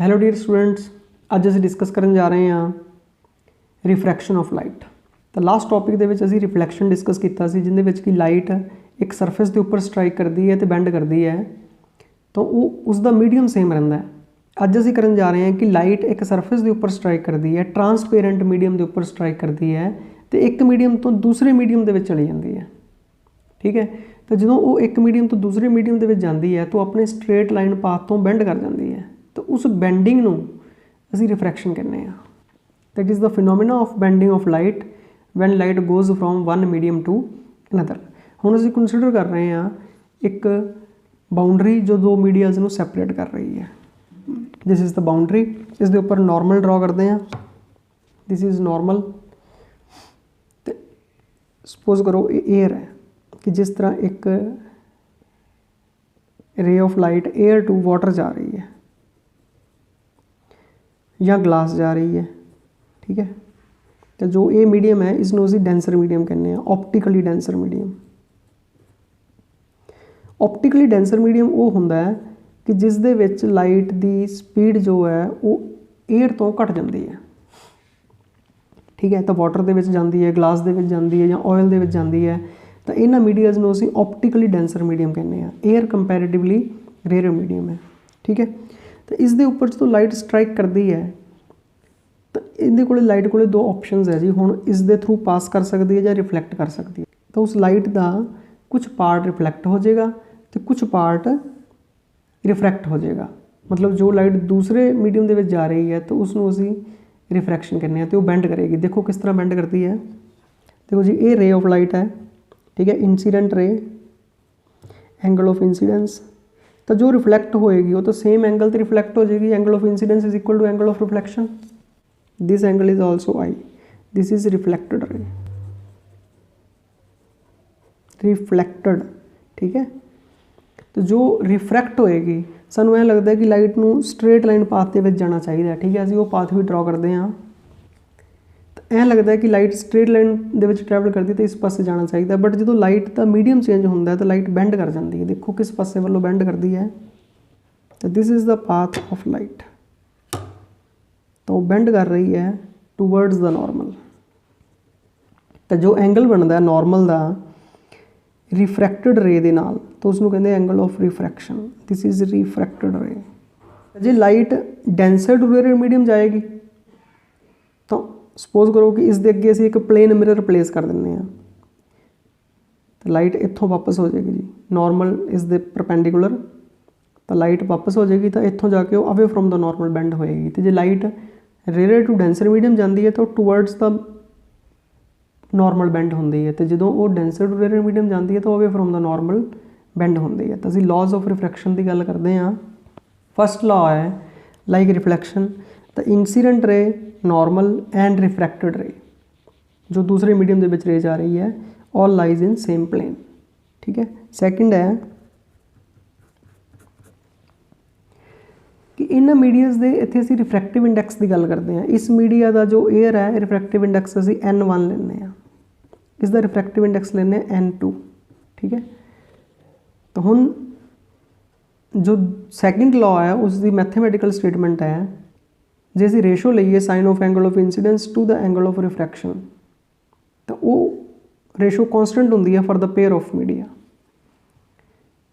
Hello dear students, ਅੱਜ ਅਸੀਂ discuss ਕਰਨ ਜਾ ਰਹੇ ਹਾਂ ਰਿਫਰੈਕਸ਼ਨ ਆਫ ਲਾਈਟ। ਤਾਂ ਲਾਸਟ ਟੌਪਿਕ ਦੇ ਵਿੱਚ ਅਸੀਂ ਰਿਫਲੈਕਸ਼ਨ ਡਿਸਕਸ ਕੀਤਾ ਸੀ, ਜਿਹਦੇ ਵਿੱਚ ਕਿ ਲਾਈਟ ਇੱਕ ਸਰਫੇਸ ਦੇ ਉੱਪਰ ਸਟ੍ਰਾਈਕ ਕਰਦੀ ਹੈ ਤੇ ਬੈਂਡ ਕਰਦੀ ਹੈ, ਤਾਂ ਉਹ ਉਸ ਦਾ ਮੀਡੀਅਮ ਸੇਮ ਰਹਿੰਦਾ ਹੈ। ਅੱਜ ਅਸੀਂ ਕਰਨ ਜਾ ਰਹੇ ਹਾਂ ਕਿ ਲਾਈਟ ਇੱਕ ਸਰਫੇਸ ਦੇ ਉੱਪਰ ਸਟ੍ਰਾਈਕ ਕਰਦੀ ਹੈ, ਟਰਾਂਸਪੇਰੈਂਟ ਮੀਡੀਅਮ ਦੇ ਉੱਪਰ ਸਟ੍ਰਾਈਕ ਕਰਦੀ ਹੈ ਤੇ ਇੱਕ ਮੀਡੀਅਮ ਤੋਂ ਦੂਸਰੇ ਮੀਡੀਅਮ ਦੇ ਵਿੱਚ ਚਲੀ ਜਾਂਦੀ ਹੈ। ਠੀਕ ਹੈ, ਤਾਂ ਜਦੋਂ ਉਹ ਇੱਕ ਮੀਡੀਅਮ ਤੋਂ ਦੂਸਰੇ ਮੀਡੀਅਮ ਦੇ ਵਿੱਚ ਜਾਂਦੀ ਹੈ ਤਾਂ ਆਪਣੇ ਸਟ੍ਰੇਟ ਲਾਈਨ ਪਾਥ ਤੋਂ ਬੈਂਡ ਕਰ ਜਾਂਦੀ ਹੈ, ਤਾਂ ਉਸ ਬੈਂਡਿੰਗ ਨੂੰ ਅਸੀਂ ਰਿਫਰੈਕਸ਼ਨ ਕਹਿੰਦੇ ਹਾਂ। That is the phenomena of bending of light when light goes from one medium to another. ਹੁਣ ਅਸੀਂ ਕੰਸੀਡਰ ਕਰ ਰਹੇ ਹਾਂ ਇੱਕ ਬਾਉਂਡਰੀ ਜੋ ਦੋ ਮੀਡੀਆਜ਼ ਨੂੰ ਸੈਪਰੇਟ ਕਰ ਰਹੀ ਹੈ। This is the boundary. ਇਸ ਦੇ ਉੱਪਰ ਨੋਰਮਲ ਡਰਾ ਕਰਦੇ ਹਾਂ। This is normal. ਤੇ ਸਪੋਜ਼ ਕਰੋ ਇਹ ਏਅਰ ਹੈ ਕਿ ਜਿਸ ਤਰ੍ਹਾਂ ਇੱਕ ray of light air to water ਜਾ ਰਹੀ ਹੈ ਜਾਂ ਗਲਾਸ ਜਾ ਰਹੀ ਹੈ। ਠੀਕ ਹੈ, ਤਾਂ ਜੋ ਇਹ ਮੀਡੀਅਮ ਹੈ ਇਸ ਨੂੰ ਅਸੀਂ ਡੈਂਸਰ ਮੀਡੀਅਮ ਕਹਿੰਦੇ ਹਾਂ, ਆਪਟੀਕਲੀ ਡੈਂਸਰ ਮੀਡੀਅਮ। ਆਪਟੀਕਲੀ ਡੈਂਸਰ ਮੀਡੀਅਮ ਉਹ ਹੁੰਦਾ ਹੈ ਕਿ ਜਿਸ ਦੇ ਵਿੱਚ ਲਾਈਟ ਦੀ ਸਪੀਡ ਜੋ ਹੈ ਉਹ ਏਅਰ ਤੋਂ ਘੱਟ ਜਾਂਦੀ ਹੈ। ਠੀਕ ਹੈ, ਤਾਂ ਵਾਟਰ ਦੇ ਵਿੱਚ ਜਾਂਦੀ ਹੈ, ਗਲਾਸ ਦੇ ਵਿੱਚ ਜਾਂਦੀ ਹੈ ਜਾਂ ਆਇਲ ਦੇ ਵਿੱਚ ਜਾਂਦੀ ਹੈ, ਤਾਂ ਇਹਨਾਂ ਮੀਡੀਆਜ਼ ਨੂੰ ਅਸੀਂ ਆਪਟੀਕਲੀ ਡੈਂਸਰ ਮੀਡੀਅਮ ਕਹਿੰਦੇ ਹਾਂ। ਏਅਰ ਕੰਪੈਰੇਟਿਵਲੀ ਰੇਅਰ ਮੀਡੀਅਮ ਹੈ। ਠੀਕ ਹੈ, ਤਾਂ ਇਸ ਦੇ ਉੱਪਰ ਜਦੋਂ ਲਾਈਟ ਸਟ੍ਰਾਈਕ ਕਰਦੀ ਹੈ ਤਾਂ ਇਹਦੇ ਕੋਲ ਲਾਈਟ ਕੋਲ ਦੋ ਆਪਸ਼ਨਸ ਹੈ ਜੀ। ਹੁਣ ਇਸ ਦੇ ਥਰੂ ਪਾਸ ਕਰ ਸਕਦੀ ਹੈ ਜਾਂ ਰਿਫਲੈਕਟ ਕਰ ਸਕਦੀ ਹੈ। ਤਾਂ ਉਸ ਲਾਈਟ ਦਾ ਕੁਝ ਪਾਰਟ ਰਿਫਲੈਕਟ ਹੋ ਜਾਏਗਾ ਅਤੇ ਕੁਝ ਪਾਰਟ ਰਿਫਰੈਕਟ ਹੋ ਜਾਏਗਾ। ਮਤਲਬ ਜੋ ਲਾਈਟ ਦੂਸਰੇ ਮੀਡੀਅਮ ਦੇ ਵਿੱਚ ਜਾ ਰਹੀ ਹੈ ਤਾਂ ਉਸ ਨੂੰ ਅਸੀਂ ਰਿਫਰੈਕਸ਼ਨ ਕਹਿੰਦੇ ਹਾਂ, ਅਤੇ ਉਹ ਬੈਂਡ ਕਰੇਗੀ। ਦੇਖੋ ਕਿਸ ਤਰ੍ਹਾਂ ਬੈਂਡ ਕਰਦੀ ਹੈ। ਦੇਖੋ ਜੀ, ਇਹ ਰੇ ਆਫ ਲਾਈਟ ਹੈ। ਠੀਕ ਹੈ, ਇੰਸੀਡੈਂਟ ਰੇ, ਐਂਗਲ ਆਫ ਇੰਸੀਡੈਂਸ। ਤਾਂ ਜੋ ਰਿਫਲੈਕਟ ਹੋਏਗੀ ਉਹ ਤਾਂ ਸੇਮ ਐਂਗਲ 'ਤੇ ਰਿਫਲੈਕਟ ਹੋ ਜਾਏਗੀ। Angle of incidence is equal to angle of reflection. This angle is also I. This is reflected ray. Reflected, ठीक है। तो जो रिफ्रैक्ट होएगी सानू ਇਹ लगता है कि लाइट ਨੂੰ स्ट्रेट लाइन पाथ ਦੇ ਵਿੱਚ ਜਾਣਾ ਚਾਹੀਦਾ है। ठीक है, ਅਸੀਂ ਉਹ ਪਾਥ ਵੀ ਡਰਾ ਕਰਦੇ ਹਾਂ। ਤਾਂ ਇਹ ਲੱਗਦਾ ਹੈ ਕਿ ਲਾਈਟ ਸਟ੍ਰੇਟ ਲਾਈਨ ਦੇ ਵਿੱਚ ਟਰੈਵਲ ਕਰਦੀ ਤਾਂ ਇਸ ਪਾਸੇ ਜਾਣਾ ਚਾਹੀਦਾ, ਬਟ ਜਦੋਂ ਲਾਈਟ ਦਾ ਮੀਡੀਅਮ ਚੇਂਜ ਹੁੰਦਾ ਤਾਂ ਲਾਈਟ ਬੈਂਡ ਕਰ ਜਾਂਦੀ ਹੈ। ਦੇਖੋ ਕਿਸ ਪਾਸੇ ਵੱਲੋਂ ਬੈਂਡ ਕਰਦੀ ਹੈ। ਤਾਂ ਦਿਸ is the path of light. ਤਾਂ ਉਹ ਬੈਂਡ ਕਰ ਰਹੀ ਹੈ ਟੂਵਰਡਸ ਦਾ ਨੋਰਮਲ। ਤਾਂ ਜੋ ਐਂਗਲ ਬਣਦਾ ਨੋਰਮਲ ਦਾ ਰਿਫਰੈਕਟਡ ਰੇ ਦੇ ਨਾਲ, ਤਾਂ ਉਸ ਨੂੰ ਕਹਿੰਦੇ ਐਂਗਲ ਆਫ ਰਿਫਰੈਕਸ਼ਨ। ਦਿਸ ਇਜ਼ ਰਿਫਰੈਕਟਡ ਰੇ। ਜੇ light denser to rare medium ਜਾਏਗੀ ਤਾਂ ਸਪੋਜ਼ ਕਰੋ ਕਿ ਇਸ ਦੇ ਅੱਗੇ ਅਸੀਂ ਇੱਕ ਪਲੇਨ ਮਿਰਰ ਪਲੇਸ ਕਰ ਦਿੰਦੇ ਹਾਂ, ਤਾਂ ਲਾਈਟ ਇੱਥੋਂ ਵਾਪਸ ਹੋ ਜਾਏਗੀ ਜੀ ਨੋਰਮਲ ਇਸ ਦੇ ਪਰਪੈਂਡੀਕੂਲਰ। ਤਾਂ ਲਾਈਟ ਵਾਪਸ ਹੋ ਜਾਏਗੀ, ਤਾਂ ਇੱਥੋਂ ਜਾ ਕੇ ਉਹ ਅਵੇ ਫਰੋਮ ਦਾ ਨੋਰਮਲ ਬੈਂਡ ਹੋਏਗੀ। ਅਤੇ ਜੇ light rare to denser medium ਜਾਂਦੀ ਹੈ ਤਾਂ ਉਹ ਟੂਵਰਡਸ ਦਾ ਨੋਰਮਲ ਬੈਂਡ ਹੁੰਦੀ ਹੈ, ਅਤੇ ਜਦੋਂ ਉਹ ਡੈਂਸਰ ਟੂ ਰੇਅਰ ਮੀਡੀਅਮ ਜਾਂਦੀ ਹੈ ਤਾਂ ਉਹ ਅਵੇ ਫਰੋਮ ਦਾ ਨੋਰਮਲ ਬੈਂਡ ਹੁੰਦੀ ਹੈ। ਤਾਂ ਅਸੀਂ ਲਾਜ਼ ਆਫ ਰਿਫਰੈਕਸ਼ਨ ਦੀ ਗੱਲ ਕਰਦੇ ਹਾਂ। ਫਸਟ ਲਾਅ ਹੈ ਲਾਈਕ ਰਿਫਲੈਕਸ਼ਨ, ਤਾਂ ਇੰਸੀਡੈਂਟ ਰੇ, ਨੋਰਮਲ ਐਂਡ ਰਿਫਰੈਕਟਡ ਰੇ, ਜੋ ਦੂਸਰੇ ਮੀਡੀਅਮ ਦੇ ਵਿੱਚ ਰੇ ਜਾ ਰਹੀ ਹੈ, ਆਲ ਲਾਈਜ਼ ਇਨ ਸੇਮ ਪਲੇਨ। ਠੀਕ ਹੈ। ਸੈਕਿੰਡ ਹੈ ਕਿ ਇਹਨਾਂ ਮੀਡੀਆਜ਼ ਦੇ ਇੱਥੇ ਅਸੀਂ ਰਿਫਰੈਕਟਿਵ ਇੰਡੈਕਸ ਦੀ ਗੱਲ ਕਰਦੇ ਹਾਂ। ਇਸ ਮੀਡੀਆ ਦਾ ਜੋ ਏਅਰ ਹੈ ਰਿਫਰੈਕਟਿਵ ਇੰਡੈਕਸ ਅਸੀਂ N1 ਲੈਂਦੇ ਹਾਂ, ਇਸ ਦਾ ਰਿਫਰੈਕਟਿਵ ਇੰਡੈਕਸ ਲੈਂਦੇ ਹਾਂ N2। ਠੀਕ ਹੈ, ਤਾਂ ਹੁਣ ਜੋ ਸੈਕਿੰਡ ਲਾਅ ਹੈ ਉਸ ਦੀ ਮੈਥੇਮੈਟੀਕਲ ਸਟੇਟਮੈਂਟ ਹੈ, ਜੇ ਅਸੀਂ ਰੇਸ਼ੋ ਲਈਏ sine of angle of incidence to the angle of refraction, ਤਾਂ ਉਹ ਰੇਸ਼ੋ ਕੌਂਸਟੈਂਟ ਹੁੰਦੀ ਹੈ for the pair of media.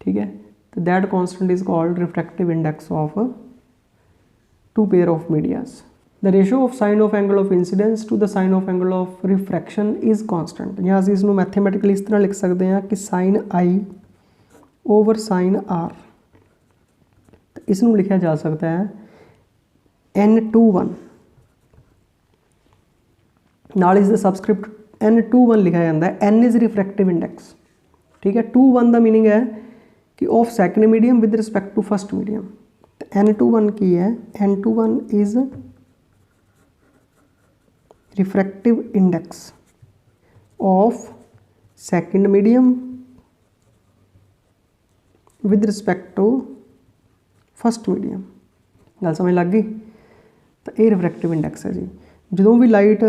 ठीक है, तो that constant is called refractive index of two pair of medias. The ratio of sine of angle of incidence to the sine of angle of refraction is constant। ਜਾਂ ਅਸੀਂ ਇਸ ਨੂੰ ਮੈਥੇਮੈਟਿਕਲੀ ਇਸ ਤਰ੍ਹਾਂ ਲਿਖ ਸਕਦੇ ਹਾਂ ਕਿ sin I over sin R। ਇਸ ਨੂੰ ਲਿਖਿਆ ਜਾ ਸਕਦਾ ਹੈ N21 ਨਾਲ ਇਸ ਦਾ ਸਬਸਕ੍ਰਿਪਟ N21 ਲਿਖਿਆ ਜਾਂਦਾ ਹੈ। N is refractive index। ठीक है, 21 ਦਾ ਮੀਨਿੰਗ ਹੈ कि of second medium with respect to first medium. तो N21 की है, N21 is refractive index of second medium with respect to first medium. गल समझ लग गई। तो ये रिफ्रैक्टिव इंडेक्स है जी। जो भी लाइट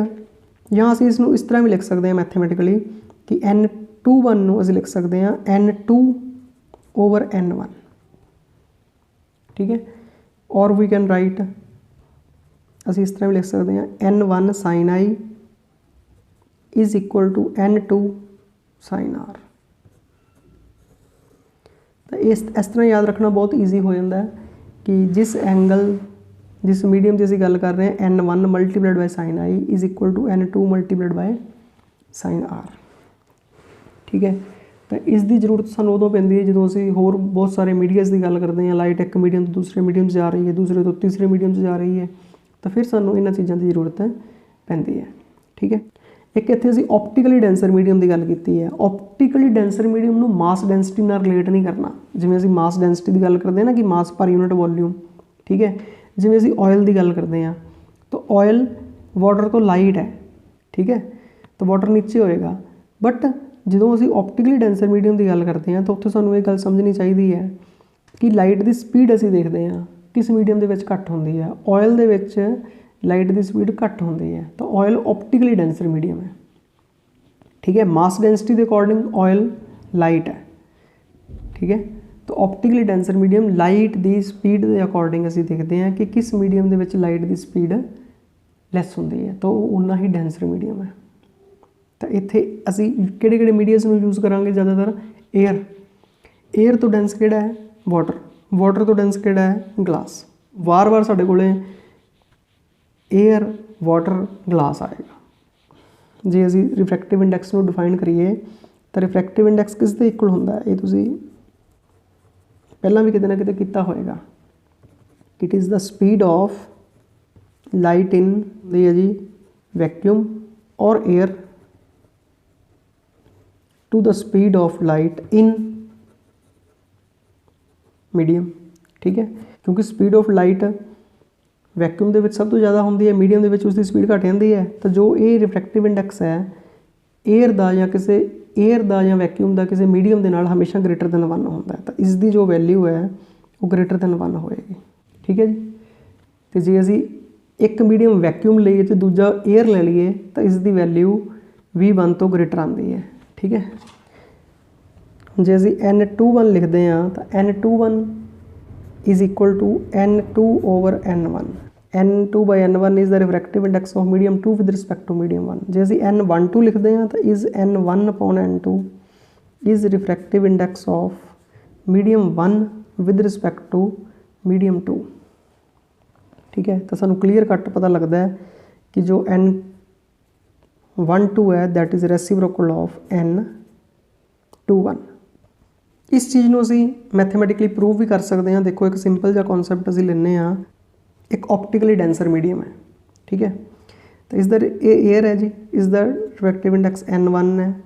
ਜਾਂ ਅਸੀਂ ਇਸ ਨੂੰ ਇਸ ਤਰ੍ਹਾਂ ਵੀ ਲਿਖ ਸਕਦੇ ਹਾਂ ਮੈਥੇਮੈਟਿਕਲੀ ਕਿ N21 ਨੂੰ ਅਸੀਂ ਲਿਖ ਸਕਦੇ ਹਾਂ N2 over N1। ठीक है, और वी कैन राइट असी इस तरह भी लिख सकते हैं N1 sin I is equal to N2 sin R। तो इस तरह याद रखना बहुत ईजी हो जाता है कि जिस एंगल जिस मीडियम की असीं गल कर रहे हैं N1 multiplied by sin I is equal to N2 multiplied by sin R। ठीक है, तो इसकी जरूरत सानूं उदों पैंदी है जदों असीं होर बहुत सारे मीडियम्स की गल करते हैं। लाइट एक मीडियम तो दूसरे मीडियम जा रही है, दूसरे तो तीसरे मीडियम जा रही है, तो फिर सानूं इन्हां चीज़ों की जरूरत पैंदी है। ठीक है, एक इत्थे असीं ऑप्टिकली डेंसर मीडियम की गल की है। ऑप्टिकली डेंसर मीडियम नूं मास डेंसिटी नाल रिलेट नहीं करना। जिवें असीं मास डेंसिटी की गल करते हैं ना कि मास पर यूनिट वॉल्यूम, ठीक है, जिवें असीं ऑयल की गल करते हैं तो ऑयल वाटर तो लाइट है, ठीक है, तो वाटर नीचे होएगा। बट जो असीं ऑप्टिकली डेंसर मीडियम की गल करते हैं तो उत्थे सानूं ये गल समझनी चाहिए है कि लाइट की स्पीड असीं देखते हैं किस मीडियम के विच घट होंदी है। ऑयल दे विच लाइट की स्पीड घट होंदी है, तो ऑयल ऑप्टिकली डेंसर मीडियम है। ठीक है, मास डेंसिटी के अकॉर्डिंग ऑयल लाइट है। ठीक है, तो ऑप्टिकली डेंसर मीडियम लाइट की स्पीड के अकॉर्डिंग असीं देखते हैं कि किस मीडियम के विच लाइट की स्पीड लैस होंदी है, तो उन्ना ही डेंसर मीडियम है। तो इत्थे असीं किहड़े मीडियम्स नूं यूज़ करांगे ज़्यादातर? एयर। एयर तो डेंस किहड़ा है? वाटर। वाटर तो डेंस किहड़ा है? ग्लास। वार वार साडे कोले एयर, वाटर, ग्लास आएगा। जे असीं रिफ्रैक्टिव इंडैक्स नूं डिफाइन करिए तो रिफ्रैक्टिव इंडैक्स किस दे इक्वल हुंदा है? ये तुसीं पहलां भी किते ना किते कीता होएगा। It is the speed of light in जी वैक्यूम और air to the speed of light in medium. ठीक है, क्योंकि स्पीड ऑफ लाइट वैक्यूम के सब तो ज़्यादा होंदी है, मीडियम के उसकी स्पीड घट जाती है। तो जो ये रिफ्रैक्टिव इंडैक्स है एयर का या किसी एयर का या वैक्यूम का किसी मीडियम के नाल हमेशा ग्रेटर दैन 1 होता है। तो इसकी जो वैल्यू है वो ग्रेटर दैन 1 होएगी। ठीक है जी, तो जे असीं एक मीडियम वैक्यूम लईए तो दूजा एयर ले लीए तो इसकी वैल्यू V1 तो ग्रेटर आती है। ठीक है, जे असीं N21 लिखते हैं तो N21 is equal to N2 over N1। N2 by N1 is the refractive index of medium 2 with respect to medium 1। जे असीं N12 लिखते हैं तो is N1 upon N2 is refractive index of medium 1 with respect to medium 2। ठीक है, तो सानू clear cut पता लगता है कि जो N12 है that is reciprocal of N21। इस चीज़ को असीं मैथेमैटिकली प्रूव भी कर सकते हैं। देखो एक सिंपल जिहा कॉन्सैप्ट असीं लैंदे हाँ, एक ऑप्टिकली डेंसर मीडियम है। ठीक है, तो इस द एयर है जी, इस द रिफ्रैक्टिव इंडैक्स N1 है,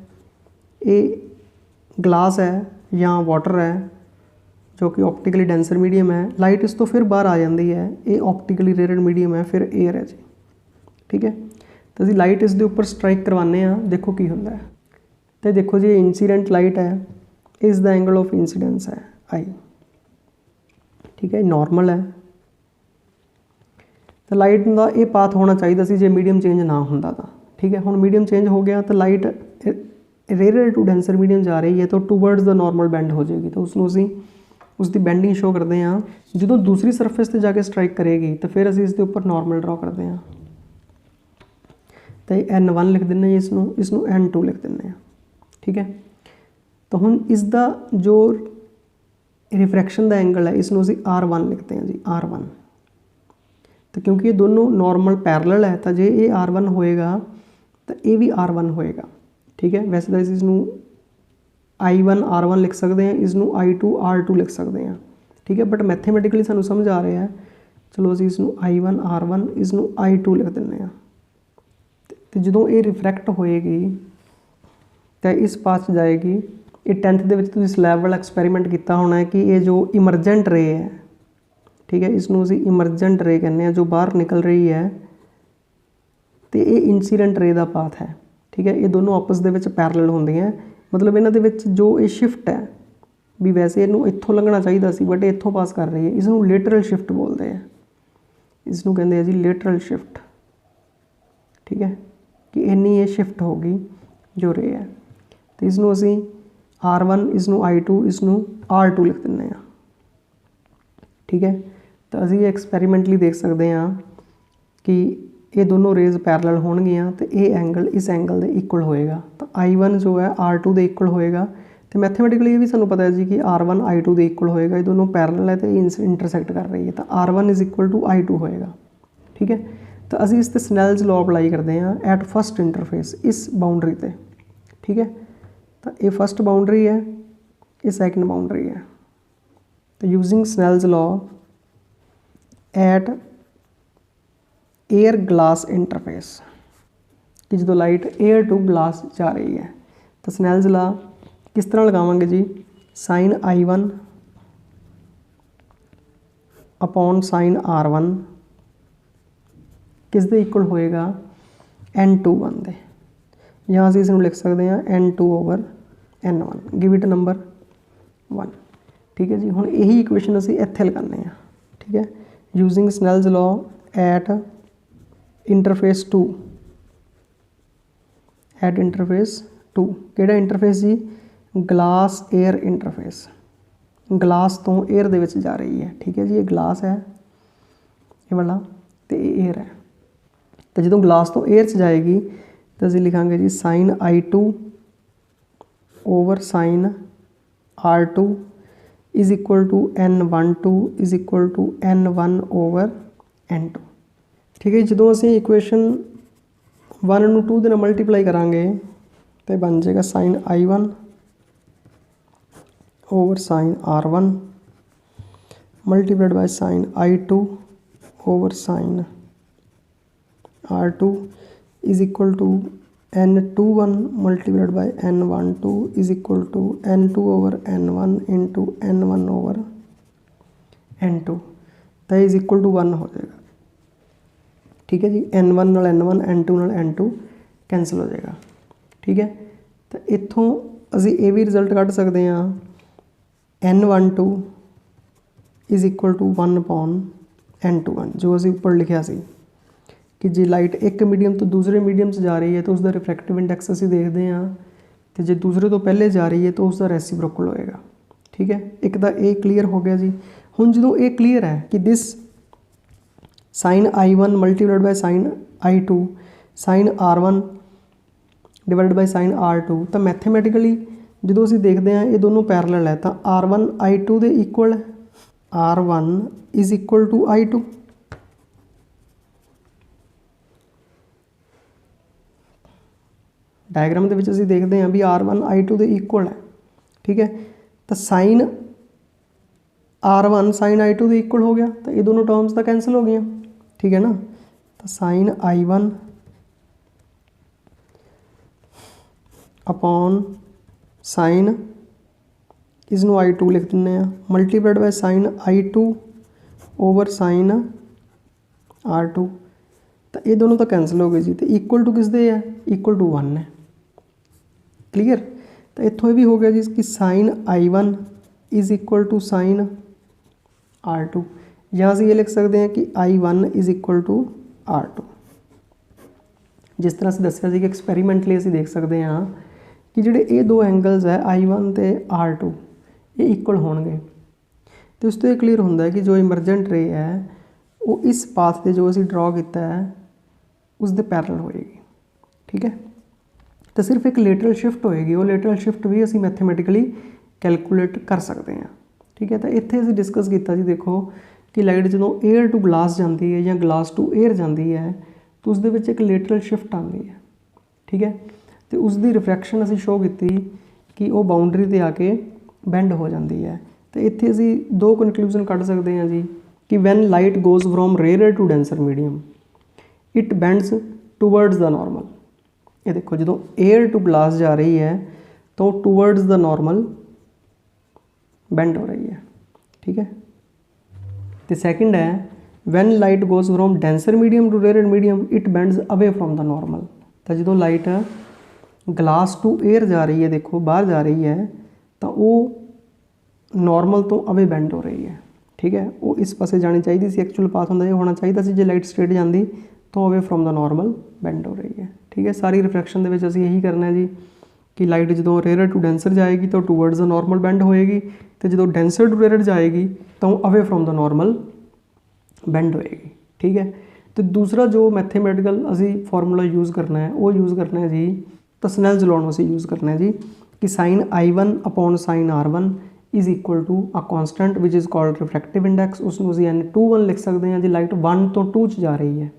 ये ग्लास है या वाटर है जो कि ऑप्टिकली डेंसर मीडियम है। लाइट इस तो फिर बाहर आ जाती है, ये ऑप्टिकली रेयरड मीडियम है, फिर एयर है जी। ठीक है, तो असीं लाइट इस दे उपर स्ट्राइक करवाने हाँ, देखो की हुंदा है। तो देखो जी इंसीडेंट लाइट है, इस द एंगल ऑफ इंसीडेंस है I। ठीक है, नॉर्मल है। तो लाइट का ये पाथ होना चाहिए सी जे मीडियम चेंज ना होंदा तो। ठीक है, हुण मीडियम चेंज हो गया तो light rare to denser medium जा रही है तो टूवर्ड्स द नॉर्मल बैंड हो जाएगी। तो उसनूं असीं उसकी बैंडिंग शो करते हैं। जो दूसरी सरफेस पर जाके स्ट्राइक करेगी तो फिर असीं इसके उपर नॉर्मल ड्रॉ करते हैं। तो N1 लिख दें, इसनूं N2 लिख दें। ठीक है, तो हुण इसका जो रिफ्रैक्शन का एंगल है इसनूं असीं R1 लिखते हैं जी, R1। तो क्योंकि ये दोनों नॉर्मल पैरलल है तो जे ये R1 होएगा तो ये भी R1 होएगा। ठीक है, वैसे तो इसनूं I1 R1 लिख सकते हैं, इसनूं I2 R2 लिख सकते हैं। ठीक है, बट मैथेमैटिकली सानूं समझ आ रहा है, चलो असीं इसनूं I1 R1 इसनूं I2 लिख दें। तो जो ये रिफ्रैक्ट होएगी तो इस पास जाएगी। ये 10th ਦੇ ਵਿੱਚ ਤੁਸੀਂ स्लैब वाला एक्सपैरीमेंट किया होना है कि ये जो इमरजेंट रे है, ठीक है, इसनूं असीं इमरजेंट रे कहने हैं, जो बाहर निकल रही है, तो ये इंसीडेंट रे का पाथ है। ठीक है, ये दोनों आपस दे विच पैरलल होंदियां, मतलब इन्हां दे विच जो ये शिफ्ट है भी वैसे इनू इत्थों लंघना चाहिए सी बट इत्थों पास कर रही है, इसनूं लेटरल शिफ्ट बोलते हैं। इसनूं कहते हैं जी लेटरल शिफ्ट। ठीक है, कि इन्नी ये शिफ्ट होगी जो रे है। तो इसनूं असीं R1 इसनूं I2 इसनूं R2 लिख दें। ठीक है, तो तो असीं एक्सपैरीमेंटली देख सकते हैं कि ये दोनों रेज पैरलल होणगियां तो ये एंगल इस एंगल के इक्वल होएगा। तो I1 जो है R2 के इक्वल होएगा। तो मैथमेटिकली ये भी सानू पता है जी कि R1 I2 के इक्वल होएगा। ये दोनों पैरलल है तो इंटरसैक्ट कर रही है, तो R1 is equal to I2 होएगा। ठीक है, तो असीं इस ते स्नैल्स लॉ अप्लाई करते हैं एट फस्ट इंटरफेस इस बाउंड्री ते। ठीक है, तो ये फस्ट बाउंड्री है, ये सैकेंड बाउंड्री है। तो using Snell's law at air glass interface कि जो लाइट एयर टू ग्लास जा रही है, तो स्नैल्स लॉ किस तरह लगावांगे जी, sine I1 upon sine R1 किस दे इक्वल होएगा, N21 दे। यहाँ से इसमें लिख सकते हैं N2 over N1, give it number 1। ठीक है जी, हुण यही इक्वेशन असीं इत्थे लगाने हैं। ठीक है, using Snell's law at interface 2, at interface 2 किहड़ा इंटरफेस जी, ग्लास एयर इंटरफेस, ग्लास तो एयर दे विच जा रही है। ठीक है जी, ये ग्लास है ये वाला, तो ये एयर है। तो जो ग्लास तो एयर च जाएगी तो असीं लिखांगे जी sine I2 over sine R2 is equal to N12 is equal to N1 over N2। ठीक है, जो असीं इक्वेशन 1 नूं 2 दे नाल मल्टीप्लाई करांगे तो बन जाएगा sine I1 over sine R1 multiplied by sine I2 over sine R2 is equal to N21 multiplied by N12 is equal to N2 over N1 into N1 over N2, तो is equal to 1 हो जाएगा। ठीक है जी, N1 नाल N1 N2 नाल N2 cancel हो जाएगा। ठीक है, तो इत्थों असीं ये भी रिजल्ट कढ़ सकते हैं N12 is equal to 1 upon N21, जो असीं उपर लिखिया सी कि जे लाइट एक मीडियम तो दूसरे मीडियम से जा रही है तो उसका रिफ्रैक्टिव इंडैक्स असीं देखते हैं, तो जे दूसरे तो पहले जा रही है तो उसका रेसिप्रोकल होएगा। ठीक है, एक तो ये क्लीयर हो गया जी। हुण जो ये क्लीयर है कि this sine I1 multiplied by sine I2 sine R1 divide by sine R2, तो मैथेमैटिकली जो असीं देखते हैं ये दोनों पैरलल है, तो R1 I2 दे इक्वल है, R1 is equal to I2। Diagram के असीं देखते हैं भी R1 I2 दे इक्वल है। ठीक है, तो साइन R1 साइन I2 दे इक्वल हो गया, तो ये दोनों टर्म्स तो कैंसल हो गई। ठीक है ना, तो sign I1 upon sign इसनूं I2 लिख दिंदे हैं multiplied by sine I2 over sine R2, तो ये दोनों तो कैंसल हो गए जी। तो इक्वल टू किस दे है, इक्वल टू 1 है। क्लीयर, तो इत्थों भी हो गया जी कि sine I1 is equal to sine R2, यहाँ से ये लिख सकते हैं कि I1 is equal to R2। जिस तरह से दस्या कि एक्सपैरीमेंटली असीं देख सकते हैं कि जिहड़े ये दो एंगल्स है I1 ते R2 ये इक्वल होणगे, तो उस तो ये क्लीयर होंदा है कि जो इमरजेंट रे है वो इस पाथ से जो असीं ड्रॉ किया है उस दे पैरल होएगी। ठीक है, तो सिर्फ एक लेटरल शिफ्ट होएगी, वो लेटरल शिफ्ट भी असीं मैथेमैटिकली कैलकुलेट कर सकते हैं। ठीक है, तो इत्थे असीं डिस्कस किया जी, देखो कि लाइट जो एयर टू ग्लास जाती है या ग्लास टू एयर जाती है तो उस दे विच एक लेटरल शिफ्ट आती है। ठीक है, तो उसकी रिफ्रैक्शन असीं शो की कि वो बाउंड्री ते आके बेंड हो जाती है। तो इत्थे असीं दो कनक्लूजन कढ़ सकते हैं जी कि when light goes from rare to denser medium it bends towards the normal. ये देखो जो एयर टू ग्लास जा रही है तो टूवर्ड्स द नॉर्मल बेंड हो रही है। ठीक है, तो सेकंड है when light goes from denser medium to rare medium it bends away from the normal. तो जो लाइट ग्लास टू एयर जा रही है, देखो बाहर जा रही है, तो वो नॉर्मल तो अवे बेंड हो रही है। ठीक है, वो इस पासे जानी चाहिए सी, एक्चुअल पाथ होंदा ये होना चाहिए सी, जो लाइट स्ट्रेट जाती तो away from the normal bend हो रही है। ठीक है, सारी रिफ्रैक्शन दे विच असीं यही करना है जी कि लाइट जो रेयर टू डेंसर जाएगी तो टूवर्ड्स द नॉर्मल बेंड होएगी, तो जो डेंसर टू रेयर जाएगी तो away from the normal band ਹੋਏਗੀ। ਠੀਕ ਹੈ। ਤੇ ਦੂਸਰਾ ਜੋ ਮੈਥੇਮੈਟੀਕਲ ਅਸੀਂ ਫਾਰਮੂਲਾ ਯੂਜ਼ ਕਰਨਾ ਹੈ ਉਹ ਯੂਜ਼ ਕਰਨਾ ਹੈ ਜੀ, ਤਾਂ ਸਨੈਲਜ਼ ਲਾਅ ਨੂੰ ਅਸੀਂ ਯੂਜ਼ ਕਰਨਾ ਹੈ ਜੀ ਕਿ sine I1 upon sine R1 is equal to a constant which is called refractive index. ਉਸ ਨੂੰ ਅਸੀਂ N21 ਲਿਖ ਸਕਦੇ ਹਾਂ ਜੀ, ਲਾਈਟ 1 ਤੋਂ 2 'ਚ ਜਾ ਰਹੀ ਹੈ।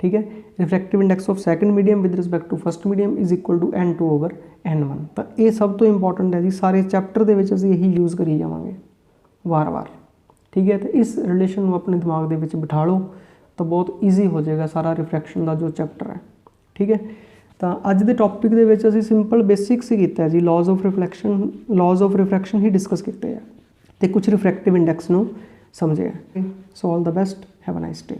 ਠੀਕ ਹੈ। Refractive index of second medium with respect to first medium is equal to N2 over N1। ਤਾਂ ਇਹ ਸਭ ਤੋਂ ਇੰਪੋਰਟੈਂਟ ਹੈ ਜੀ, ਸਾਰੇ ਚੈਪਟਰ ਦੇ ਵਿੱਚ ਅਸੀਂ ਇਹੀ ਯੂਜ਼ ਕਰੀ ਜਾਵਾਂਗੇ ਵਾਰ-ਵਾਰ। ਠੀਕ ਹੈ। ਤੇ ਇਸ ਰਿਲੇਸ਼ਨ ਨੂੰ ਆਪਣੇ ਦਿਮਾਗ ਦੇ ਵਿੱਚ ਬਿਠਾ ਲਓ ਤਾਂ ਬਹੁਤ ਈਜ਼ੀ ਹੋ ਜਾਏਗਾ ਸਾਰਾ ਰਿਫਰੈਕਸ਼ਨ ਦਾ ਜੋ ਚੈਪਟਰ ਹੈ। ਠੀਕ ਹੈ। ਤਾਂ ਅੱਜ ਦੇ ਟੌਪਿਕ ਦੇ ਵਿੱਚ ਅਸੀਂ ਸਿੰਪਲ ਬੇਸਿਕਸ ਹੀ ਕੀਤਾ ਜੀ, ਲਾਜ਼ ਆਫ ਰਿਫਰੈਕਸ਼ਨ ਹੀ ਡਿਸਕਸ ਕੀਤੇ ਆ ਤੇ ਕੁਝ ਰਿਫਰੈਕਟਿਵ ਇੰਡੈਕਸ ਨੂੰ ਸਮਝਿਆ। So all the best, have a nice day.